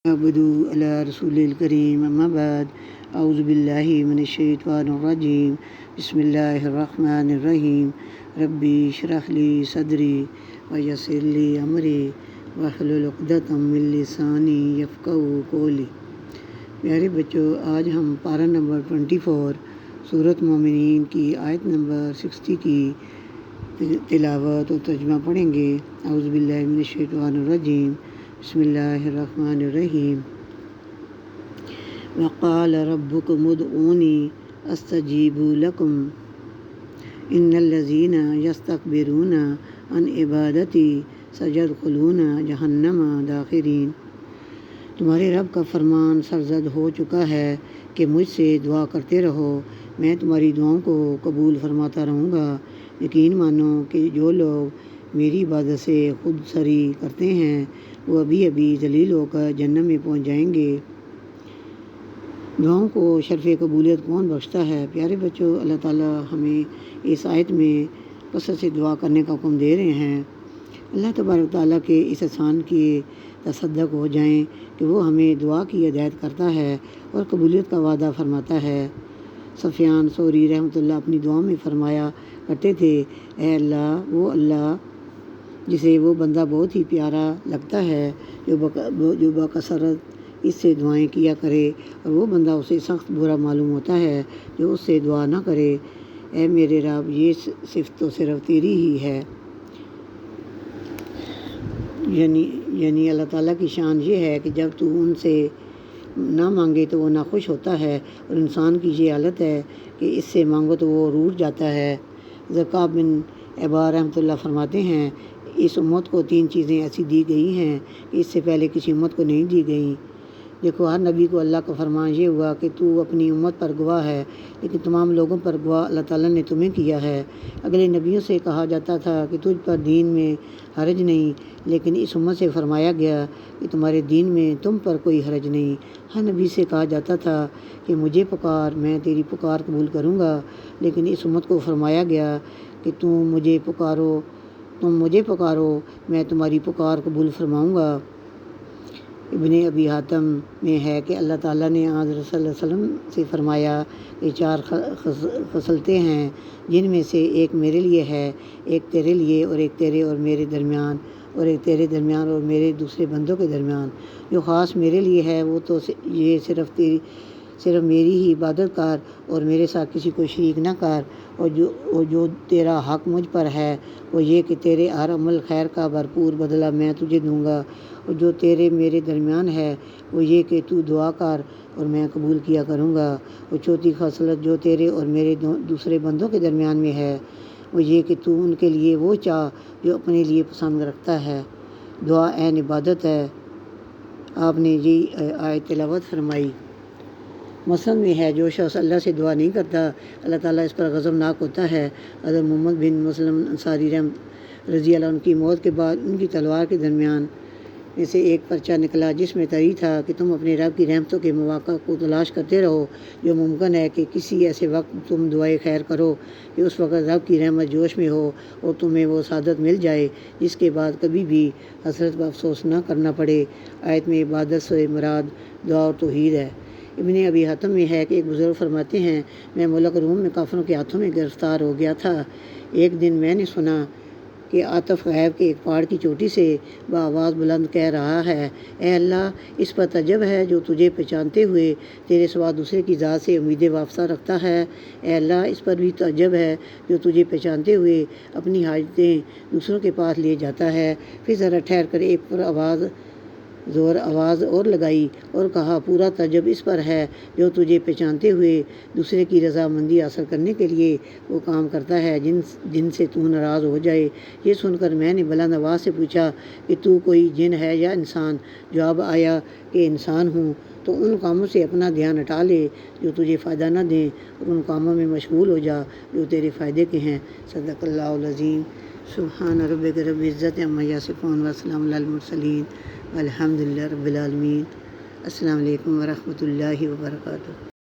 عبدو علی رسول الکریم اما بعد اعوذ باللہ من الشیطان الرجیم بسم اللہ الرحمن الرحیم ربی اشرح لی صدری ویسر لی امری واحلل عقدۃ من لسانی یفقہوا قولی۔ پیارے بچوں، آج ہم پارہ نمبر 24 سورۃ مومنین کی آیت نمبر 60 کی تلاوت اور ترجمہ پڑھیں گے۔ اعوذ باللہ من الشیطان الرجیم بسم اللہ الرحمن الرحیم۔ وقال ربکم ادعونی استجیب لکم ان الذین یستکبرون عن عبادتی سیدخلون جہنم داخرین۔ تمہارے رب کا فرمان سرزد ہو چکا ہے کہ مجھ سے دعا کرتے رہو، میں تمہاری دعاؤں کو قبول فرماتا رہوں گا۔ یقین مانو کہ جو لوگ میری عبادت سے خود سری کرتے ہیں وہ ابھی ابھی ذلیل ہو کر جہنم میں پہنچ جائیں گے۔ دعاؤں کو شرف قبولیت کون بخشتا ہے؟ پیارے بچوں، اللہ تعالیٰ ہمیں اس آیت میں کثرت سے دعا کرنے کا حکم دے رہے ہیں۔ اللہ تبارک تعالیٰ کے اس احسان کی تصدق ہو جائیں کہ وہ ہمیں دعا کی ہدایت کرتا ہے اور قبولیت کا وعدہ فرماتا ہے۔ سفیان ثوری رحمۃ اللہ اپنی دعاؤں میں فرمایا کرتے تھے، اے اللہ، وہ اللہ جسے وہ بندہ بہت ہی پیارا لگتا ہے جو باکثرت اس سے دعائیں کیا کرے، اور وہ بندہ اسے سخت برا معلوم ہوتا ہے جو اس سے دعا نہ کرے۔ اے میرے رب، یہ صفت تو صرف تیری ہی ہے۔ یعنی اللہ تعالیٰ کی شان یہ ہے کہ جب تو ان سے نہ مانگے تو وہ ناخوش ہوتا ہے، اور انسان کی یہ حالت ہے کہ اس سے مانگو تو وہ روٹھ جاتا ہے۔ ذکا بن عبا رحمۃ اللہ فرماتے ہیں، اس امت کو 3 چیزیں ایسی دی گئی ہیں کہ اس سے پہلے کسی امت کو نہیں دی گئیں۔ دیکھو، ہر نبی کو اللہ کا فرمان یہ ہوا کہ تو اپنی امت پر گواہ ہے، لیکن تمام لوگوں پر گواہ اللہ تعالیٰ نے تمہیں کیا ہے۔ اگلے نبیوں سے کہا جاتا تھا کہ تجھ پر دین میں حرج نہیں، لیکن اس امت سے فرمایا گیا کہ تمہارے دین میں تم پر کوئی حرج نہیں۔ ہر نبی سے کہا جاتا تھا کہ مجھے پکار، میں تیری پکار قبول کروں گا، لیکن اس امت کو فرمایا گیا کہ تم مجھے پکارو، میں تمہاری پکار قبول فرماؤں گا۔ ابن ابی حاتم میں ہے کہ اللہ تعالیٰ نے حضرت صلی اللہ علیہ وسلم سے فرمایا کہ 4 خصلتیں ہیں، جن میں سے ایک میرے لیے ہے، ایک تیرے لیے، اور ایک تیرے اور میرے درمیان، اور ایک تیرے درمیان اور میرے دوسرے بندوں کے درمیان۔ جو خاص میرے لیے ہے وہ تو یہ صرف میری ہی عبادت کر اور میرے ساتھ کسی کو شریک نہ کر، اور جو تیرا حق مجھ پر ہے وہ یہ کہ تیرے ہر عمل خیر کا بھرپور بدلہ میں تجھے دوں گا، اور جو تیرے میرے درمیان ہے وہ یہ کہ تو دعا کر اور میں قبول کیا کروں گا، اور چوتھی خصلت جو تیرے اور میرے دوسرے بندوں کے درمیان میں ہے وہ یہ کہ تو ان کے لیے وہ چاہ جو اپنے لیے پسند رکھتا ہے۔ دعا عین عبادت ہے۔ آپ نے یہ آیت تلاوت فرمائی۔ مسند میں ہے، جو شخص اللہ سے دعا نہیں کرتا اللہ تعالیٰ اس پر غضبناک ہوتا ہے۔ حضرت محمد بن مسلم انصاری رضی اللہ عنہ کی موت کے بعد ان کی تلوار کے درمیان میں سے ایک پرچہ نکلا جس میں تحریر تھا کہ تم اپنے رب کی رحمتوں کے مواقع کو تلاش کرتے رہو، جو ممکن ہے کہ کسی ایسے وقت تم دعائے خیر کرو کہ اس وقت رب کی رحمت جوش میں ہو اور تمہیں وہ سعادت مل جائے جس کے بعد کبھی بھی حسرت کا افسوس نہ کرنا پڑے۔ آیت میں عبادت سے مراد دعا اور توحید ہے۔ ابن ابی حاتم میں ہے کہ ایک بزرگ فرماتے ہیں، میں ملک روم میں کافروں کے ہاتھوں میں گرفتار ہو گیا تھا۔ ایک دن میں نے سنا کہ عاطف غیب کے ایک پہاڑ کی چوٹی سے بآواز بلند کہہ رہا ہے، اے اللہ، اس پر تعجب ہے جو تجھے پہچانتے ہوئے تیرے سوا دوسرے کی ذات سے امیدیں وابستہ رکھتا ہے۔ اے اللہ، اس پر بھی تعجب ہے جو تجھے پہچانتے ہوئے اپنی حاجتیں دوسروں کے پاس لے جاتا ہے۔ پھر ذرا ٹھہر کر ایک پر آواز اور لگائی اور کہا، پورا تعجب اس پر ہے جو تجھے پہچانتے ہوئے دوسرے کی رضامندی حاصل کرنے کے لیے وہ کام کرتا ہے جن سے تو ناراض ہو جائے۔ یہ سن کر میں نے بلند آواز سے پوچھا کہ تو کوئی جن ہے یا انسان؟ جواب آیا کہ انسان ہوں۔ تو ان کاموں سے اپنا دھیان ہٹا لے جو تجھے فائدہ نہ دیں، اور ان کاموں میں مشغول ہو جا جو تیرے فائدے کے ہیں۔ صدق اللہ العظیم۔ سبحان ربک رب العزت عما یصفون وسلام علی المرسلین والحمد للہ رب العالمین۔ السلام علیکم ورحمۃ اللہ وبرکاتہ۔